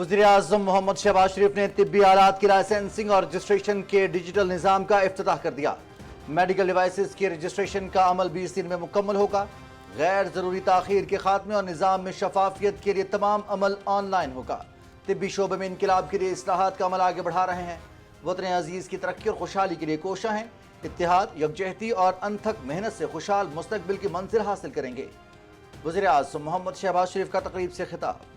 वज़ीर-ए-आज़म मोहम्मद शहबाज शरीफ ने तिब्बी आलात की लाइसेंसिंग और रजिस्ट्रेशन के डिजिटल निज़ाम का इफ्तिताह कर दिया। मेडिकल डिवाइसेस की रजिस्ट्रेशन का अमल 20 दिन में मुकम्मल होगा। गैर ज़रूरी ताख़ीर के खात्मे और निज़ाम में शफाफियत के लिए तमाम अमल ऑनलाइन होगा। तिब्बी शोबे में इनकलाब के लिए इस्लाहात का अमल आगे बढ़ा रहे हैं। वतन अजीज़ की तरक्की और खुशहाली के लिए कोशा हैं। इत्तेहाद, यकजहती और अनथक मेहनत से खुशहाल मुस्तकबिल की मंजिल हासिल करेंगे। वज़ीर-ए-आज़म मोहम्मद शहबाज शरीफ का तकरीब से खिताब।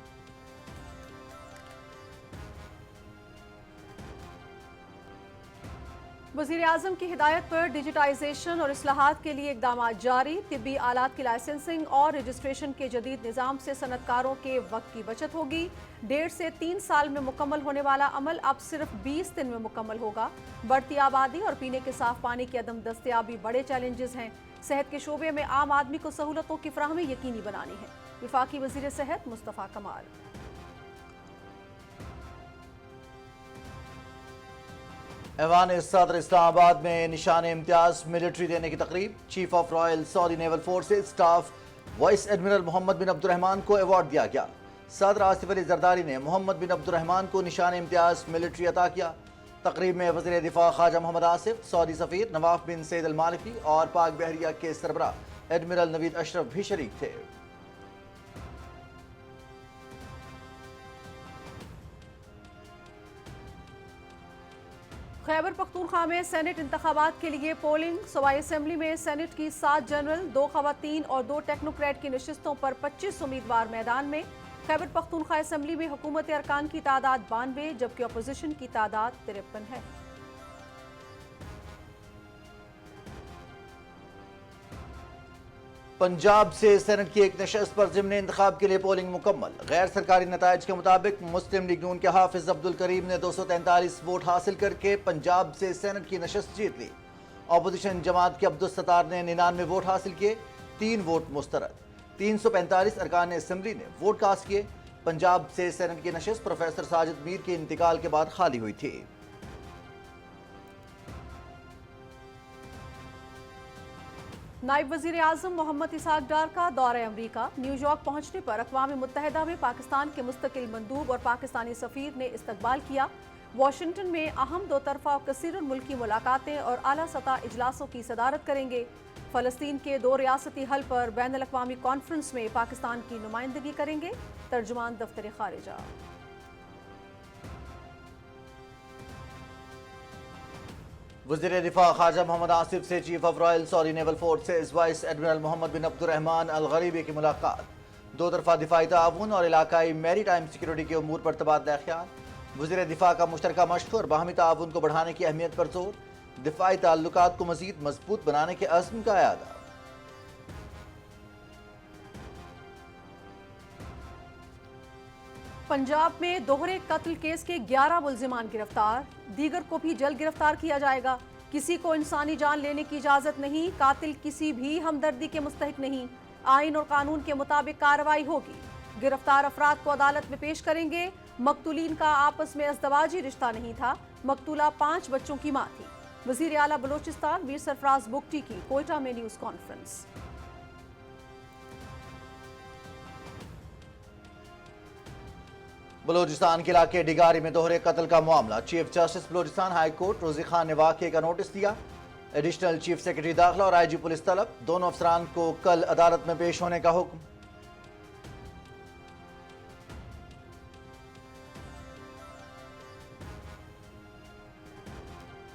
वज़ीर-ए-आज़म की हिदायत पर डिजिटाइजेशन और इस्लाहात के लिए इक़दाम जारी। तिब्बी आलात की लाइसेंसिंग और रजिस्ट्रेशन के जदीद निज़ाम से सनतकारों के वक्त की बचत होगी। 1.5 से 3 साल में मुकम्मल होने वाला अमल अब सिर्फ 20 दिन में मुकम्मल होगा। बढ़ती आबादी और पीने के साफ पानी की अदम दस्तयाबी बड़े चैलेंजेस हैं। सेहत के शोबे में आम आदमी को सहूलतों की फराहमी यकीनी बनानी है। वफाकी वज़ीर सेहत मुस्तफ़ा कमाल। ऐवान सदर इस्लामाबाद में निशान इम्तियाज मिलिट्री देने की तकरीब। Chief of royal Saudi naval Forces staff vice admiral Mohammed bin Abdulrahman को अवार्ड दिया गया। सदर आसिफ अली जरदारी ने मोहम्मद बिन अब्दुर्रहमान को निशान इम्तियाज मिलिट्री अता किया। तकरीब में वज़ीर दिफा ख्वाजा मोहम्मद आसिफ, सऊदी सफ़ीर नवाफ बिन सैद अल मालिकी और पाक बहरिया के सरबराह एडमिरल नवीद अशरफ भी शरीक थे। खैबर पख्तूनख्वा में सेनेट इंतखाबात के लिए पोलिंग। सूबाई असेंबली में सेनेट की 7 जनरल, 2 खवातीन और 2 टेक्नोक्रेट की नशिस्तों पर 25 उम्मीदवार मैदान में। खैबर पख्तूनख्वा असेंबली में हुकूमत अरकान की तादाद 92 जबकि अपोजिशन की तादाद 53 है। पंजाब से सेनेट की एक नशस्त पर ज़िमनी इंतखाब के लिए पोलिंग मुकम्मल। गैर सरकारी नताइज के मुताबिक मुस्लिम लीग नून के हाफिज अब्दुल करीम ने 243 वोट हासिल करके पंजाब से सेनेट की नशस्त जीत ली। अपोजिशन जमात के अब्दुल सत्तार ने 99 वोट हासिल किए, 3 वोट मुस्तरद। 345 अरकान असेंबली ने वोट कास्ट किए। पंजाब से सेनेट की नशस्त प्रोफेसर साजिद मीर के इंतकाल के बाद खाली हुई थी। नायब वज़ीर आज़म मोहम्मद इसाक डार का दौरा अमरीका। न्यूयॉर्क पहुंचने पर अक़वाम मुत्तहिदा में पाकिस्तान के मुस्तकिल मंदूब और पाकिस्तानी सफ़ीर ने इस्तकबाल किया। वाशिंगटन में अहम 2 तरफ़ा और कसीर मुल्की मुलाकातें और आला सतह इजलासों की सदारत करेंगे। फ़लस्तीन के 2 रियासती हल पर बैन अल-अक़वामी कॉन्फ्रेंस में पाकिस्तान की नुमाइंदगी करेंगे। तर्जुमान दफ्तर खारिजा। वज़ीर दिफा ख्वाजा मोहम्मद आसिफ से chief of royal Saudi naval forces vice admiral Mohammed bin Abdulrahman al Gharibi की मुलाकात। 2 तरफ़ा दिफाई ताउन और इलाकाई मैरी टाइम सिक्योरिटी के उमूर पर तबादला ख्याल। वज़ीर दिफा का मुश्तरका मश्क और बाहमी ताउन को बढ़ाने की अहमियत पर जोर। दिफाई ताल्लुकात को मज़ीद मजबूत बनाने के अज़्म का यादा। पंजाब में दोहरे कत्ल केस के 11 मुल्जिमान गिरफ्तार। दीगर को भी जल्द गिरफ्तार किया जाएगा। किसी को इंसानी जान लेने की इजाजत नहीं। कातिल किसी भी हमदर्दी के मुस्तहिक नहीं। आइन और कानून के मुताबिक कार्रवाई होगी। गिरफ्तार अफराद को अदालत में पेश करेंगे। मकतूलीन का आपस में अज़दवाजी रिश्ता नहीं था। मकतूला 5 बच्चों की मां थी। वज़ीर आला बलोचिस्तान मीर सरफराज बुगटी की कोयटा में न्यूज़ कॉन्फ्रेंस। बलोचिस्तान के इलाके डिगारी में दोहरे कत्ल का मामला। Chief justice Balochistan high court रोजी खान ने वाक़े का नोटिस दिया। एडिशनल चीफ सेक्रेटरी दाखिला और आईजी पुलिस तलब। दोनों अफसरान को कल अदालत में पेश होने का हुक्म।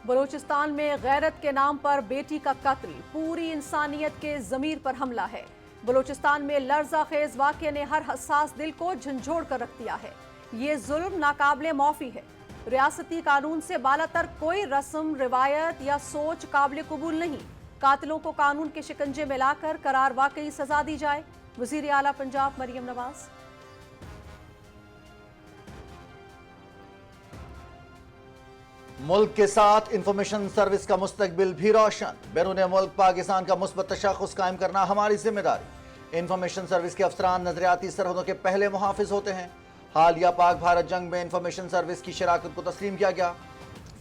बलोचिस्तान में गैरत के नाम पर बेटी का कत्ल पूरी इंसानियत के ज़मीर पर हमला है। बलोचिस्तान में लर्ज़ा खेज वाक़े ने हर हसास दिल को झंझोड़ कर रख दिया है। ये जुल्म नाकाबिले माफ़ी है। रियासती कानून से बालातर कोई रस्म, रिवायत या सोच काबिल कबूल नहीं। कातिलों को कानून के शिकंजे में लाकर करार वाकई सजा दी जाए। वज़ीर आला पंजाब मरियम नवाज। मुल्क के साथ इंफॉर्मेशन सर्विस का मुस्तकबिल भी रोशन। बैरून मुल्क पाकिस्तान का मुस्बत तशख़्ख़ुस कायम करना हमारी जिम्मेदारी। इंफॉर्मेशन सर्विस के अफसरान नजरियाती सरहदों के पहले मुहाफिज होते हैं। हालिया पाक भारत जंग में इंफॉर्मेशन सर्विस की शराकत को तस्लीम किया गया।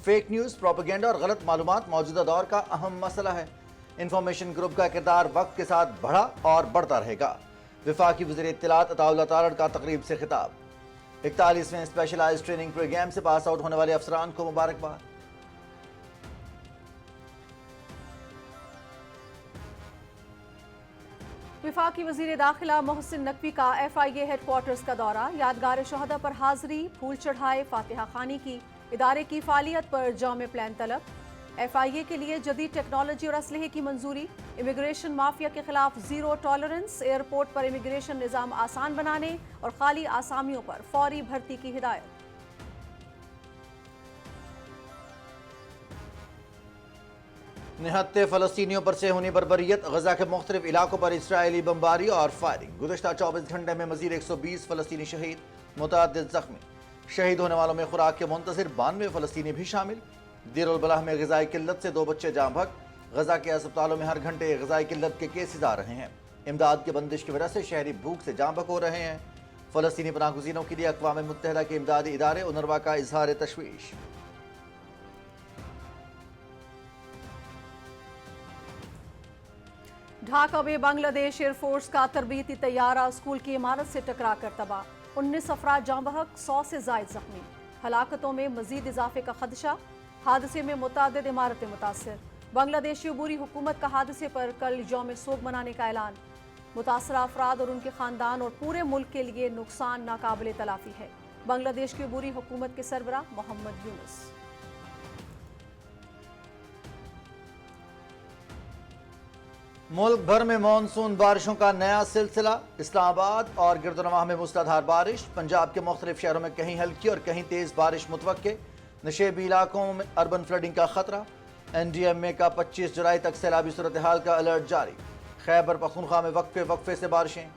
फेक न्यूज़, प्रोपेगेंडा और गलत मालूमात मौजूदा दौर का अहम मसला है। इंफॉर्मेशन ग्रुप का किरदार वक्त के साथ बढ़ा और बढ़ता रहेगा। वफाकी वज़ीर इत्तलात अताउल्लाह तारड़ का तकरीब से खिताब। 41वें स्पेशलाइज्ड ट्रेनिंग प्रोग्राम से पास आउट होने वाले अफसरान को मुबारकबाद। वफाकी वजीर दाखिला मोहसिन नकवी का FIA हेडक्वार्टर्स का दौरा, यादगार शहदा पर हाजिरी, फूल चढ़ाए, फातिहा खानी की। इदारे की फालियत पर जामे प्लान तलब। FIA के लिए जदीद टेक्नोलॉजी और असलहे की मंजूरी। इमिग्रेशन माफिया के खिलाफ जीरो टॉलरेंस। एयरपोर्ट पर इमिग्रेशन निज़ाम आसान बनाने और खाली आसामियों पर फौरी भर्ती की हिदायत। निहत्ते फ़लस्तीनियों पर सेहूनी बर्बरियत, गजा के मुख्तलिफ इलाकों पर इसराइली बमबारी और फायरिंग। गुज़श्ता 24 घंटे में मजीद 120 फ़लस्तीनी शहीद, मुतअद्दिद ज़ख्मी। शहीद होने वालों में खुराक के मुंतज़िर 92 फ़लस्तीनी भी शामिल। देर बलाह में ग़िज़ाई किल्लत से 2 बच्चे जाँ भग। गजा के अस्पतालों में हर घंटे ग़िज़ाई किल्लत के केसेस आ रहे हैं। इमदाद की बंदिश की वजह से शहरी भूख से जाँ भग हो रहे हैं। फ़लस्तीनी पनाहगज़ीनों के लिए अक़वाम मुत्तहिदा के इमदादी इदारे उनरवा का इजहार तशवीश। ढाका में बांग्लादेश एयरफोर्स का तरबीती तैयारा स्कूल की इमारत से टकरा कर तबाह। 19 अफराद जाँ बहक, 100 से जायद जख्मी। हलाकतों में मजीद इजाफे का खदशा। हादसे में मुतअद्दिद इमारतें मुतासर। बांग्लादेशी अबूरी हुकूमत का हादसे पर कल यौम सोग मनाने का ऐलान। मुतासरा अफराद और उनके खानदान और पूरे मुल्क के लिए नुकसान नाकाबिले तलाफी है। बांग्लादेश की अबूरी हुकूमत के सरबरा मोहम्मद यूनुस। मुल्क भर में मानसून बारिशों का नया सिलसिला। इस्लामाबाद और गिरदनवाह में मूसलाधार बारिश। पंजाब के मुख्तलिफ शहरों में कहीं हल्की और कहीं तेज बारिश मुतवक्के। नशेबी इलाकों में अर्बन फ्लडिंग का खतरा। NDMA का 25 जुलाई तक सैलाबी सूरत हाल का अलर्ट जारी। खैबर पख्तूनख्वा में वक्फे वक्फे से बारिशें।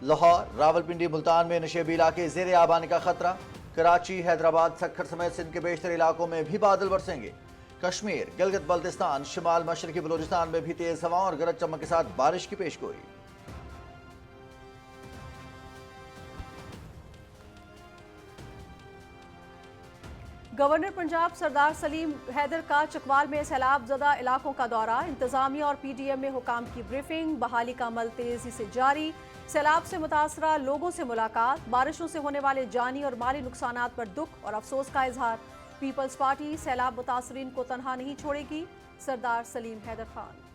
लाहौर, रावलपिंडी, मुल्तान में नशेबी इलाके ज़ेर आब आने का खतरा। कराची, हैदराबाद, सक्खर समेत सिंध के बेशतर इलाकों में भी बादल बरसेंगे। कश्मीर, गिलगित बल्तिस्तान, शिमाल मशरकी बलूचिस्तान में भी तेज हवाओं और गरज चमक के साथ बारिश की पेशगोई। गवर्नर पंजाब सरदार सलीम हैदर का चकवाल में सैलाब ज़दा इलाकों का दौरा। इंतजामिया और PDM हुकाम की ब्रीफिंग। बहाली का अमल तेजी से जारी। सैलाब से मुतासरा लोगों से मुलाकात। बारिशों से होने वाले जानी और माली नुकसानात पर दुख और अफसोस का इजहार। पीपल्स पार्टी सैलाब मुतासरीन को तनहा नहीं छोड़ेगी, सरदार सलीम हैदर खान।